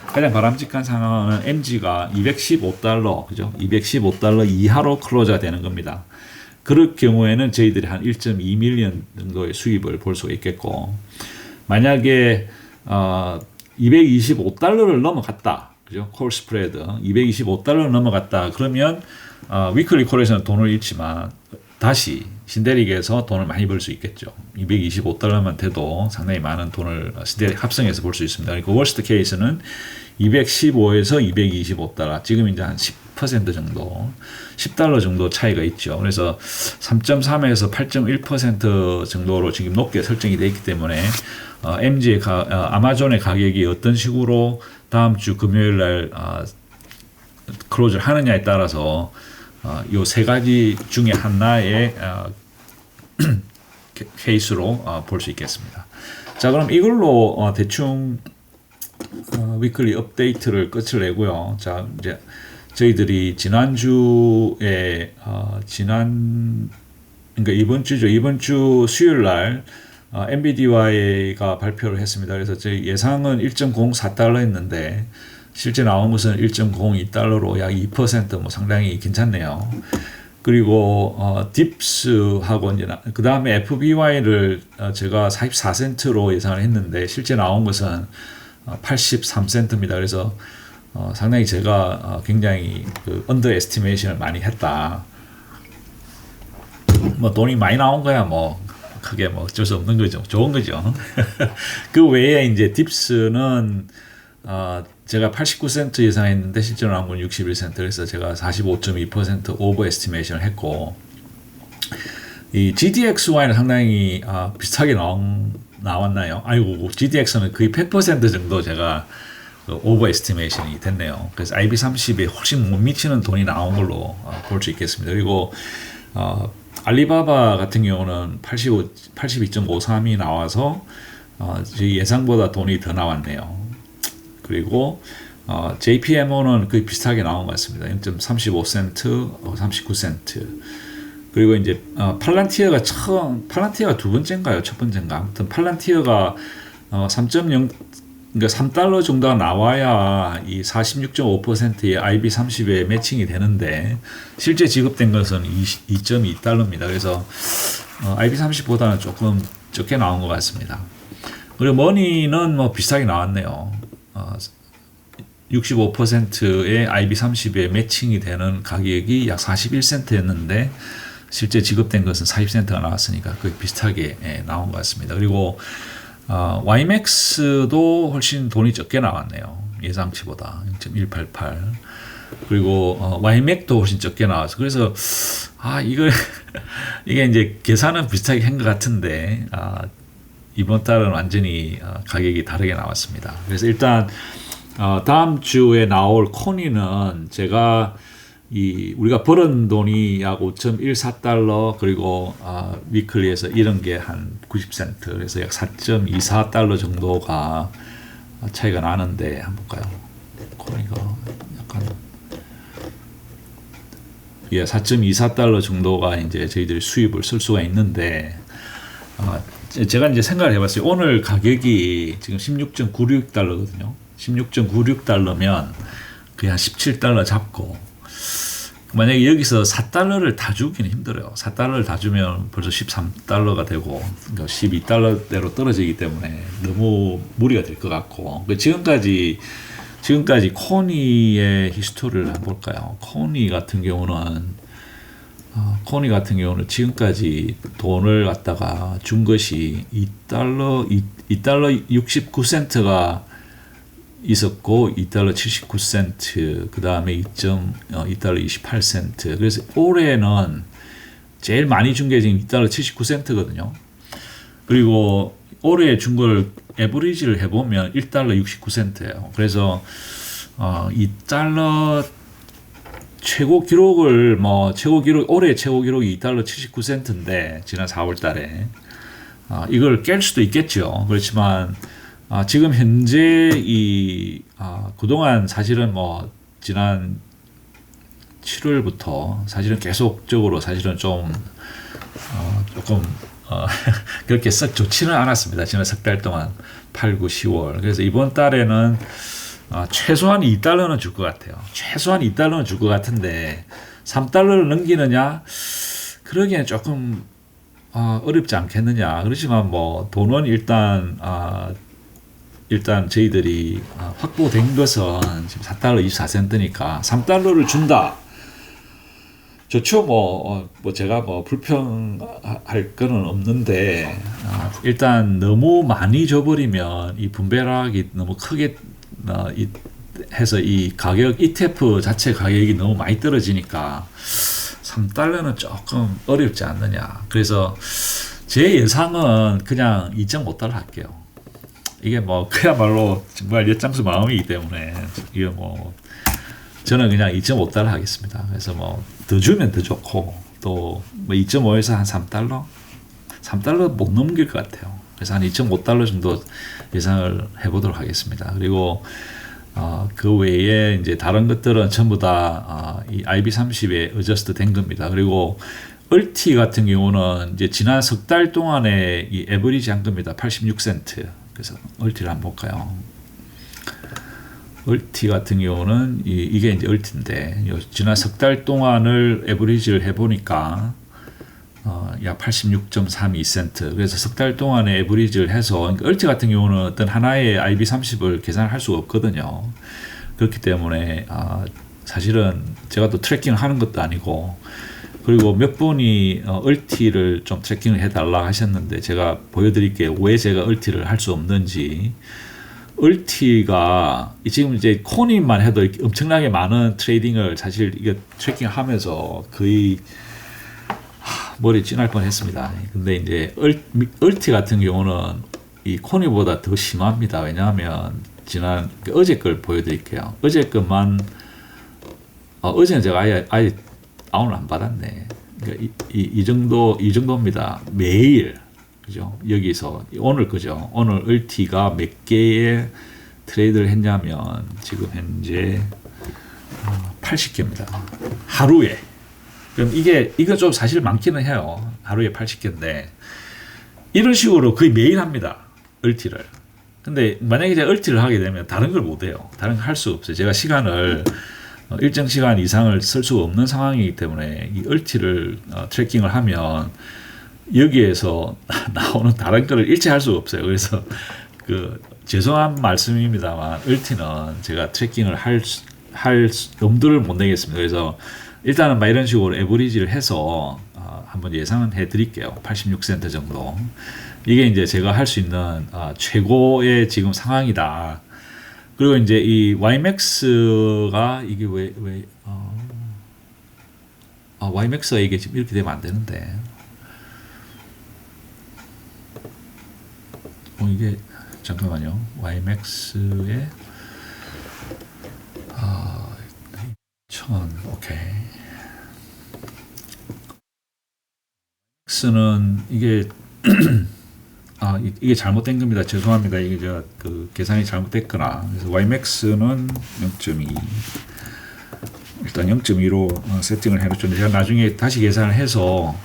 가장 바람직한 상황은 MG가 215달러, 그죠? 215달러 이하로 클로즈가 되는 겁니다. 그럴 경우에는 저희들이 한 1.2밀리언 정도의 수입을 볼 수 있겠고, 만약에 225달러를 넘어갔다, 그죠? 콜 스프레드 225달러를 넘어갔다. 그러면 위클리 콜에서는 돈을 잃지만 다시 신테릭에서 돈을 많이 벌 수 있겠죠. 225달러만 돼도 상당히 많은 돈을 신테릭 합성해서 볼 수 있습니다. 그리고 월스트 케이스는 215에서 225달러, 지금 이제 한 10% 정도, 10달러 정도 차이가 있죠. 그래서 3.3에서 8.1% 정도로 지금 높게 설정이 되어 있기 때문에 MG의 아마존의 가격이 어떤 식으로 다음 주 금요일 날 클로즈를 하느냐에 따라서 요 세 가지 중에 하나의 케이스로 볼 수 있겠습니다. 자, 그럼 이걸로 대충 위클리 업데이트를 끝을 내고요. 자, 이제 저희들이 지난주에 그러니까 이번 주 수요일 날 NVIDIA가 발표를 했습니다. 그래서 저희 예상은 1.04달러였는데 실제 나온 것은 1.02달러로 약 2% 상당히 괜찮네요. 그리고 딥스하고 이제 그 다음에 FBY를 제가 44센트로 예상을 했는데 실제 나온 것은 83센트입니다. 그래서 상당히 제가 굉장히 그 언더 에스티메이션을 많이 했다. 뭐 돈이 많이 나온 거야 뭐 크게 뭐 어쩔 수 없는 거죠. 좋은 거죠. 그 외에 이제 딥스는 제가 89센트 예상했는데 실제로 나온 건 61센트. 그래서 제가 45.2% 오버 에스티메이션을 했고, 이 GDXY는 상당히 비슷하게 나왔나요? 아이고, GDX는 거의 100% 정도 제가 오버 에스티메이션이 됐네요. 그래서 IB30에 훨씬 못 미치는 돈이 나온 걸로 볼 수 있겠습니다. 그리고 알리바바 같은 경우는 82.53이 나와서 제 예상보다 돈이 더 나왔네요. 그리고 JPMO는 거의 비슷하게 나온 것 같습니다. 0.35센트, 39센트. 그리고 이제 팔란티어가 두 번째인가요? 첫 번째인가? 아무튼 팔란티어가 3.0 그러니까 3달러 정도가 나와야 이 46.5%의 IB30에 매칭이 되는데 실제 지급된 것은 2.2달러입니다. 그래서 IB30보다는 조금 적게 나온 것 같습니다. 그리고 머니는 뭐 비슷하게 나왔네요. 65%의 IB30에 매칭이 되는 가격이 약 41센트였는데 실제 지급된 것은 40센트가 나왔으니까 거의 비슷하게 나온 것 같습니다. 그리고 YMAX도 훨씬 돈이 적게 나왔네요. 예상치보다 0.188. 그리고 YMAC도 훨씬 적게 나와서 그래서 이게 이제 계산은 비슷하게 한 것 같은데 이번 달은 완전히 가격이 다르게 나왔습니다. 그래서 일단 다음 주에 나올 코니는 제가 우리가 벌은 돈이 약 5.14달러 그리고 위클리에서 이런 게 한 90센트 그래서 약 4.24달러 정도가 차이가 나는데 한번 볼까요? 코니가 약간 4.24달러 정도가 이제 저희들이 수입을 쓸 수가 있는데 제가 이제 생각을 해봤어요. 오늘 가격이 지금 16.96달러거든요. 16.96달러면 그냥 17달러 잡고 만약에 여기서 4달러를 다 주기는 힘들어요. 4달러를 다 주면 벌써 13달러가 되고 12달러대로 떨어지기 때문에 너무 무리가 될 것 같고 지금까지 코니의 히스토리를 한번 볼까요? 코니 같은 경우는 지금까지 돈을 갖다가 준 것이 2달러 69센트가 있었고 2달러 79센트 그 다음에 2달러 28센트 그래서 올해는 제일 많이 준 게 지금 2달러 79센트거든요. 그리고 올해 준 걸 에버리지를 해보면 1달러 69센트예요. 그래서 2달러 최고 기록을 올해 최고 기록이 2달러 79센트인데 지난 4월 달에 이걸 깰 수도 있겠죠. 그렇지만 지금 현재 그동안 사실은 지난 7월부터 사실은 계속적으로 사실은 조금 그렇게 썩 좋지는 않았습니다. 지난 석 달 동안 8, 9, 10월. 그래서 이번 달에는 최소한 2달러는 줄 것 같아요. 최소한 2달러는 줄 것 같은데 3달러를 넘기느냐? 그러기엔 조금 어렵지 않겠느냐. 그렇지만 돈은 일단 저희들이 확보된 것은 지금 4달러 24센트니까 3달러를 준다. 좋죠. 제가 불평할 거는 없는데 일단 너무 많이 줘버리면 이 분배락이 너무 크게 해서 이 가격 ETF 자체 가격이 너무 많이 떨어지니까 3달러는 조금 어렵지 않느냐. 그래서 제 예상은 그냥 2.5달러 할게요. 이게 그야말로 정말 엿장수 마음이기 때문에 이게 저는 그냥 2.5달러 하겠습니다. 그래서 더 주면 더 좋고 또 2.5에서 한 3달러? 3달러 못 넘길 것 같아요. 그래서 한 2.5달러 정도 예상을 해보도록 하겠습니다. 그리고 그 외에 이제 다른 것들은 전부 다 이 IB30에 어저스트 된 겁니다. 그리고 얼티 같은 경우는 이제 지난 석 달 동안에 이 에버리지 한 겁니다. 86센트. 그래서 얼티를 한번 볼까요? 얼티 같은 경우는 이게 이제 얼티인데 지난 석 달 동안을 에버리지를 해보니까 약 86.32센트. 그래서 석 달 동안에 에버리지를 해서 그러니까 얼티 같은 경우는 어떤 하나의 IB30을 계산할 수가 없거든요. 그렇기 때문에 사실은 제가 또 트래킹을 하는 것도 아니고 그리고 몇 분이 얼티를 좀 트래킹을 해달라 하셨는데 제가 보여드릴게요. 왜 제가 얼티를 할 수 없는지. 얼티가 지금 이제 코니만 해도 엄청나게 많은 트레이딩을 사실 이게 트래킹하면서 거의 머리 찌날 뻔했습니다. 근데 이제 얼티 같은 경우는 이 코니보다 더 심합니다. 왜냐하면 지난 어제 걸 보여드릴게요. 어제 것만 어제는 제가 아예 다운을 안 받았네. 그러니까 이 정도입니다. 매일. 그죠? 여기서 오늘 그죠? 오늘 얼티가 몇 개의 트레이드를 했냐면 지금 현재 80개입니다. 하루에. 그럼 이거 좀 사실 많기는 해요. 하루에 80개인데 이런 식으로 거의 매일 합니다. 얼티를. 근데 만약에 제가 얼티를 하게 되면 다른 걸 못 해요. 다른 걸 할 수 없어요. 제가 시간을 일정 시간 이상을 쓸 수가 없는 상황이기 때문에 이 얼티를 트래킹을 하면 여기에서 나오는 다른 거를 일치할 수가 없어요. 그래서 죄송한 말씀입니다만 얼티는 제가 트래킹을 할 엄두를 못 내겠습니다. 그래서 일단은 이런 식으로 에버리지를 해서 한번 예상은 해드릴게요. 86센트 정도. 이게 이제 제가 할 수 있는 최고의 지금 상황이다. 그리고 이제 이 YMAX가 이게 YMAX가 이게 지금 이렇게 되면 안 되는데. 이게 잠깐만요. YMAX의 1000 오케이. X는 이게 이게 잘못된 겁니다. 죄송합니다. 이게 제가 계산이 잘못됐거나. 그래서 YMAX는 0.2 일단 0.2로 세팅을 해놓죠. 제가 나중에 다시 계산을 해서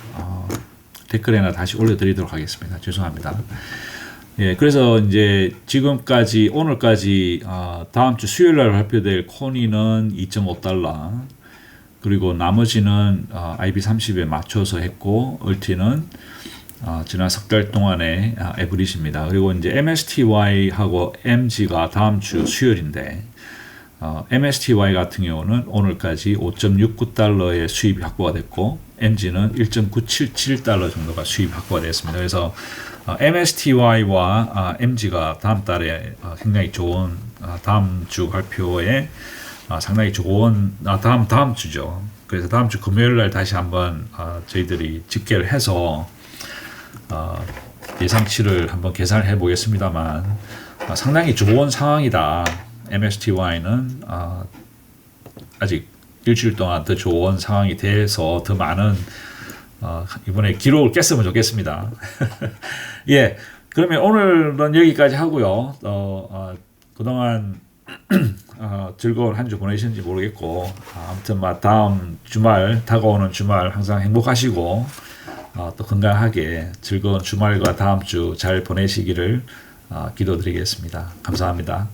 댓글에나 다시 올려드리도록 하겠습니다. 죄송합니다. 예, 그래서 이제 지금까지 오늘까지 다음 주 수요일 날 발표될 코니는 2.5달러 그리고 나머지는 IB30에 맞춰서 했고 얼티는 지난 석 달 동안의 에버리지입니다. 그리고 이제 MSTY하고 MG가 다음 주 수요일인데 MSTY 같은 경우는 오늘까지 5.69달러의 수입이 확보가 됐고 MG는 1.977달러 정도가 수입 확보가 됐습니다. 그래서 MSTY와 MG가 다음 달에 굉장히 좋은 다음 주 발표에 상당히 좋은 다음 주죠. 그래서 다음 주 금요일 날 다시 한번 저희들이 집계를 해서 예상치를 한번 계산을 해 보겠습니다만 상당히 좋은 상황이다. MSTY는 아직 일주일 동안 더 좋은 상황이 돼서 더 많은 이번에 기록을 깼으면 좋겠습니다. 예, 그러면 오늘은 여기까지 하고요. 그동안 즐거운 한 주 보내셨는지 모르겠고 아무튼 다음 주말 다가오는 주말 항상 행복하시고 또 건강하게 즐거운 주말과 다음 주 잘 보내시기를 기도드리겠습니다. 감사합니다.